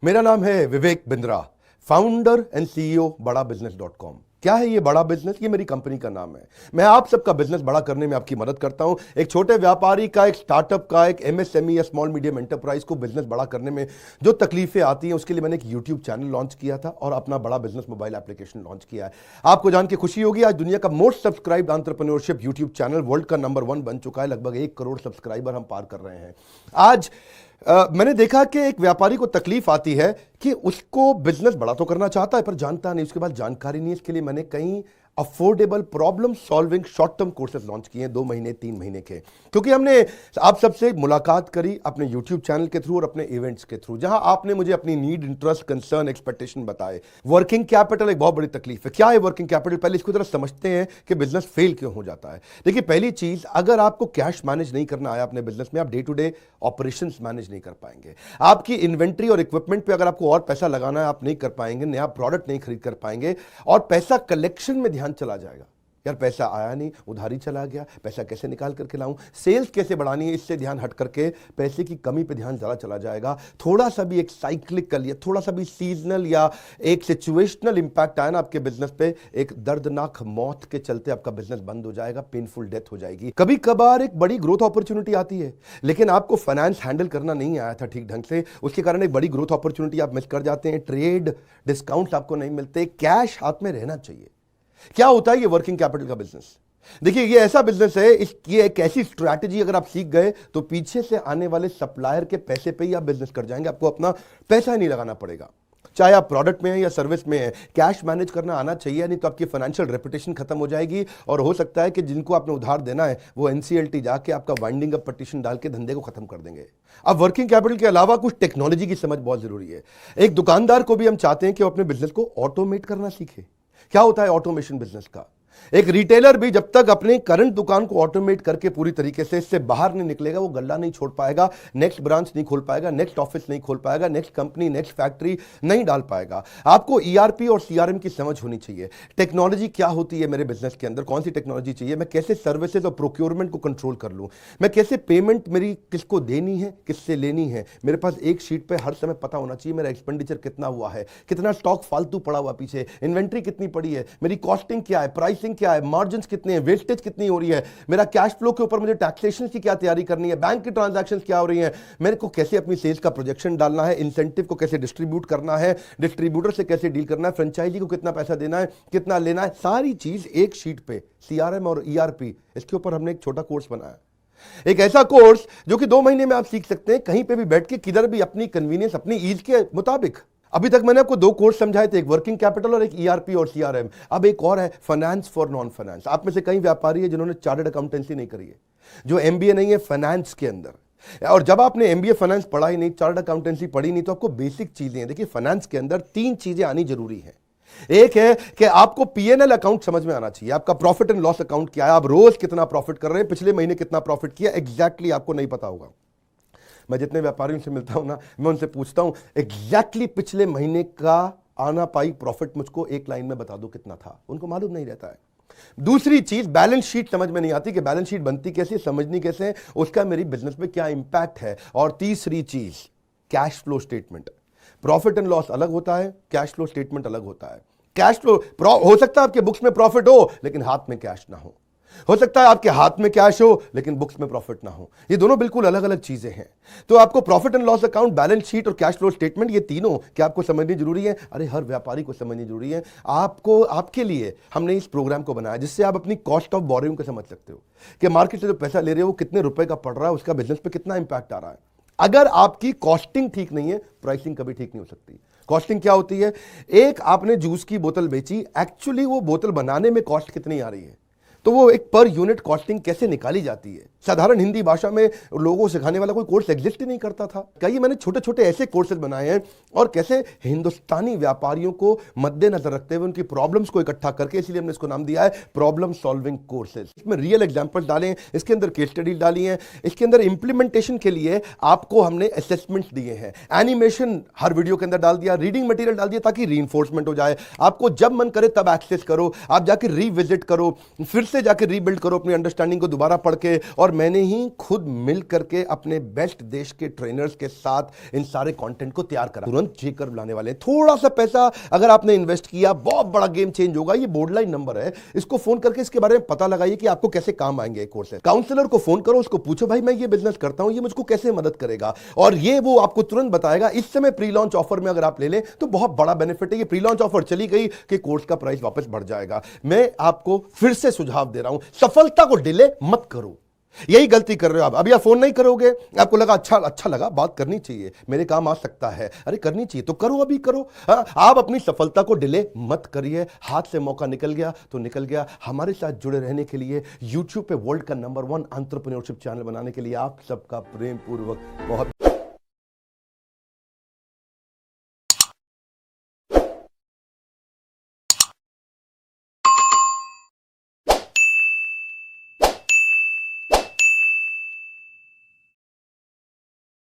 मेरा नाम है Vivek Bindra, founder and CEO बड़ा बिजनेस .com। क्या है ये बड़ा बिजनेस? ये मेरी कंपनी का नाम है। मैं आप सबका बिजनेस बड़ा करने में आपकी मदद करता हूं। एक छोटे व्यापारी का, एक स्टार्टअप का, एक एमएसएमई या स्मॉल मीडियम एंटरप्राइज को बिजनेस बड़ा करने में जो तकलीफें आती हैं, उसके लिए मैंने एक यूट्यूब चैनल लॉन्च किया था और अपना बड़ा बिजनेस मोबाइल एप्लीकेशन लॉन्च किया है। आपको जान के खुशी होगी, आज दुनिया का most subscribed entrepreneurship YouTube channel world का नंबर 1 बन चुका है। लगभग 1 करोड़ सब्सक्राइबर हम पार कर रहे हैं। आज मैंने देखा कि एक व्यापारी को तकलीफ आती है कि उसको बिजनेस बड़ा तो करना चाहता है पर जानता नहीं, उसके पास जानकारी नहीं है। इसके लिए मैंने कई affordable problem solving short term courses launch किए हैं 2 महीने 3 महीने के, क्योंकि हमने आप सबसे मुलाकात करी अपने यूट्यूब चैनल के थ्रू और अपने इवेंट्स के थ्रू, जहां आपने मुझे अपनी नीड, इंटरेस्ट, कंसर्न, एक्सपेक्टेशन बताए। वर्किंग कैपिटल एक बहुत बड़ी तकलीफ है। क्या है वर्किंग कैपिटल? पहले इसको जरा समझते हैं कि बिजनेस फेल क्यों हो जाता है। देखिए, पहली चीज, अगर आपको कैश मैनेज नहीं करना आया अपने बिजनेस में, आप day to day operations manage नहीं कर पाएंगे। आपकी इन्वेंट्री और इक्विपमेंट पे अगर आपको और पैसा लगाना है, आप नहीं कर पाएंगे। नया प्रोडक्ट नहीं खरीद कर पाएंगे और पैसा कलेक्शन में ध्यान चला जाएगा। यार पैसा आया नहीं, उधारी चला गया, पैसा कैसे निकाल करके लाऊं, सेल्स कैसे बढ़ानी है, इससे ध्यान हट करके पैसे की कमी पे ध्यान ज़्यादा चला जाएगा। थोड़ा सा भी एक साइक्लिकल या थोड़ा सा भी सीजनल या एक सिचुएशनल इंपैक्ट आया ना आपके बिजनेस पे, एक दर्दनाक मौत के चलते आपका बिजनेस बंद हो जाएगा, पेनफुल डेथ हो जाएगी। कभी कभार एक बड़ी ग्रोथ अपॉर्चुनिटी आती है, लेकिन आपको फाइनेंस हैंडल करना नहीं आया था ठीक ढंग से, उसके कारण एक बड़ी ग्रोथ अपॉर्चुनिटी आप मिस कर जाते हैं। ट्रेड डिस्काउंट आपको नहीं मिलते, कैश हाथ में रहना चाहिए। क्या होता है ये वर्किंग कैपिटल का बिजनेस? देखिए, ये ऐसा बिजनेस है, ये एक ऐसी स्ट्रैटेजी अगर आप सीख गए तो पीछे से आने वाले सप्लायर के पैसे पे ही आप बिजनेस कर जाएंगे। आपको अपना पैसा ही नहीं लगाना पड़ेगा, चाहे आप प्रोडक्ट में है या सर्विस में है। कैश मैनेज करना आना चाहिए, नहीं तो आपकी फाइनेंशियल रेपुटेशन खत्म हो जाएगी और हो सकता है कि जिनको आपने उधार देना है वो एनसीएलटी जाके आपका वाइंडिंग अप पटिशन डाल के धंधे को खत्म कर देंगे। अब वर्किंग कैपिटल के अलावा कुछ टेक्नोलॉजी की समझ बहुत जरूरी है। एक दुकानदार को भी हम चाहते हैं कि वो अपने बिजनेस को ऑटोमेट करना सीखे। क्या होता है ऑटोमेशन बिजनेस का? एक रिटेलर भी जब तक अपने करंट दुकान को ऑटोमेट करके पूरी तरीके से इससे बाहर नहीं निकलेगा, वो गल्ला नहीं छोड़ पाएगा, नेक्स्ट ब्रांच नहीं खोल पाएगा, नेक्स्ट ऑफिस नहीं खोल पाएगा, नेक्स्ट कंपनी, नेक्स्ट फैक्ट्री नहीं डाल पाएगा। आपको ईआरपी और सीआरएम की समझ होनी चाहिए। टेक्नोलॉजी क्या होती है मेरे बिजनेस के अंदर, कौन सी टेक्नोलॉजी चाहिए, मैं कैसे सर्विसेज और प्रोक्योरमेंट को कंट्रोल कर लूं, मैं कैसे पेमेंट मेरी किसको देनी है, किससे लेनी है। मेरे पास एक शीट पे हर समय पता होना चाहिए मेरा एक्सपेंडिचर कितना हुआ है, कितना स्टॉक फालतू पड़ा हुआ पीछे, इन्वेंट्री कितनी पड़ी है, मेरी कॉस्टिंग क्या है, प्राइसिंग क्या है, मार्जिन कितने हैं, वेस्टेज कितनी हो रही है, मेरा कैश फ्लो के ऊपर मुझे टैक्सेशन की क्या तैयारी करनी है, बैंक की ट्रांजैक्शंस क्या हो रही हैं, मेरे को कैसे अपनी सेल्स का प्रोजेक्शन डालना है, इंसेंटिव को कैसे डिस्ट्रीब्यूट करना है, डिस्ट्रीब्यूटर से कैसे डील करना है, फ्रेंचाइजी को कितना पैसा देना है, कितना लेना है, सारी चीज एक शीट पे। सीआरएम और ईआरपी, इसके ऊपर हमने एक छोटा कोर्स बनाया, एक ऐसा कोर्स जो कि 2 महीने में आप सीख सकते हैं, कहीं पे भी बैठ के, किधर भी, अपनी कन्वीनियंस, अपनी ईज के मुताबिक। अभी तक मैंने आपको 2 कोर्स समझाए थे, एक वर्किंग कैपिटल और एक ईआरपी और सीआरएम। अब एक और है, फाइनेंस फॉर नॉन फाइनेंस। आप में से कई व्यापारी है जिन्होंने चार्टर्ड अकाउंटेंसी नहीं करी है, जो एमबीए नहीं है फाइनेंस के अंदर। और जब आपने एमबीए फाइनेंस पढ़ा ही नहीं, चार्टर्ड अकाउंटेंसी पढ़ी नहीं, तो आपको बेसिक चीजें हैं। देखिए, फाइनेंस के अंदर 3 चीजें आनी जरूरी है। एक है कि आपको पीएनएल अकाउंट समझ में आना चाहिए, आपका प्रॉफिट एंड लॉस अकाउंट क्या है, आप रोज कितना प्रॉफिट कर रहे हैं, पिछले महीने कितना प्रॉफिट किया, एग्जैक्टली आपको नहीं पता होगा। मैं जितने व्यापारियों से मिलता हूं ना, मैं उनसे पूछता हूं एग्जैक्टली पिछले महीने का आना पाई प्रॉफिट मुझको एक लाइन में बता दो कितना था, उनको मालूम नहीं रहता है। दूसरी चीज, बैलेंस शीट समझ में नहीं आती कि बैलेंस शीट बनती कैसे, समझनी कैसे, उसका मेरी बिजनेस पे क्या इंपैक्ट है। और तीसरी चीज, cash flow statement. Profit and loss अलग होता है, कैश फ्लो स्टेटमेंट अलग होता है। कैश फ्लो हो सकता है आपके बुक्स में प्रॉफिट हो लेकिन हाथ में कैश ना हो सकता है आपके हाथ में कैश हो लेकिन बुक्स में प्रॉफिट ना हो। ये दोनों बिल्कुल अलग अलग चीजें हैं। तो आपको profit and loss account, balance sheet और कैश फ्लो स्टेटमेंट, ये तीनों क्या आपको समझनी जरूरी है? अरे हर व्यापारी को समझनी जरूरी है। आपको, आपके लिए हमने इस प्रोग्राम को बनाया जिससे आप अपनी कॉस्ट ऑफ बोरोइंग को समझ सकते हो कि मार्केट से जो पैसा ले रहे हो वो कितने रुपए का पड़ रहा है, उसका बिजनेस पे कितना इंपैक्ट आ रहा है। अगर आपकी कॉस्टिंग ठीक नहीं है, प्राइसिंग कभी ठीक नहीं हो सकती। कॉस्टिंग क्या होती है? एक आपने जूस की बोतल बेची, एक्चुअली वो बोतल बनाने में कॉस्ट कितनी आ रही है, तो वो एक पर यूनिट कॉस्टिंग कैसे निकाली जाती है। साधारण हिंदी भाषा में लोगों को सिखाने वाला कोई कोर्स एग्जिस्ट ही नहीं करता था। कई मैंने छोटे छोटे ऐसे कोर्सेज बनाए हैं और कैसे हिंदुस्तानी व्यापारियों को मद्देनजर रखते हुए उनकी प्रॉब्लम्स को इकट्ठा करके, इसलिए हमने इसको नाम दिया है प्रॉब्लम सॉल्विंग कोर्सेज। इसमें रियल एग्जांपल्स डाले हैं, इसके अंदर केस स्टडी डाली हैं, इसके अंदर इंप्लीमेंटेशन के लिए आपको हमने असेसमेंट्स दिए हैं, एनिमेशन हर वीडियो के अंदर डाल दिया, रीडिंग मटेरियल डाल दिया ताकि रीइंफोर्समेंट हो जाए। आपको जब मन करे तब एक्सेस करो, आप जाके रिविजिट करो, फिर से जाके रीबिल्ड करो अपनी अंडरस्टैंडिंग को दोबारा पढ़ के। और मैंने ही खुद मिल करके अपने बेस्ट देश के ट्रेनर्स के साथ इन सारे कंटेंट को तैयार करा। तुरंत जे कर्व लाने वाले हैं। थोड़ा सा पैसा अगर आपने इन्वेस्ट किया, बहुत बड़ा गेम चेंज होगा। ये बोर्डलाइन नंबर है, इसको फोन करके इसके बारे में पता लगाइए कि आपको कैसे काम आएंगे कोर्स। काउंसलर को फोन करो, उसको पूछो भाई मैं ये बिजनेस करता हूं, ये मुझको कैसे मदद करेगा, और ये वो आपको तुरंत बताएगा। इस समय प्री लॉन्च ऑफर में अगर आप ले लें तो बहुत बड़ा बेनिफिट है। ये प्री लॉन्च ऑफर चली गई कि कोर्स का प्राइस वापस बढ़ जाएगा। मैं आपको फिर से सुझाव दे रहा हूं, सफलता को डिले मत करो। यही गलती कर रहे हो आप। अभी आप फोन नहीं करोगे, आपको लगा अच्छा लगा, बात करनी चाहिए, मेरे काम आ सकता है, अरे करनी चाहिए तो करो, अभी करो। आप अपनी सफलता को डिले मत करिए। हाथ से मौका निकल गया तो निकल गया। हमारे साथ जुड़े रहने के लिए, YouTube पे वर्ल्ड का नंबर 1 एंटरप्रेन्योरशिप चैनल बनाने के लिए आप सबका प्रेम पूर्वक बहुत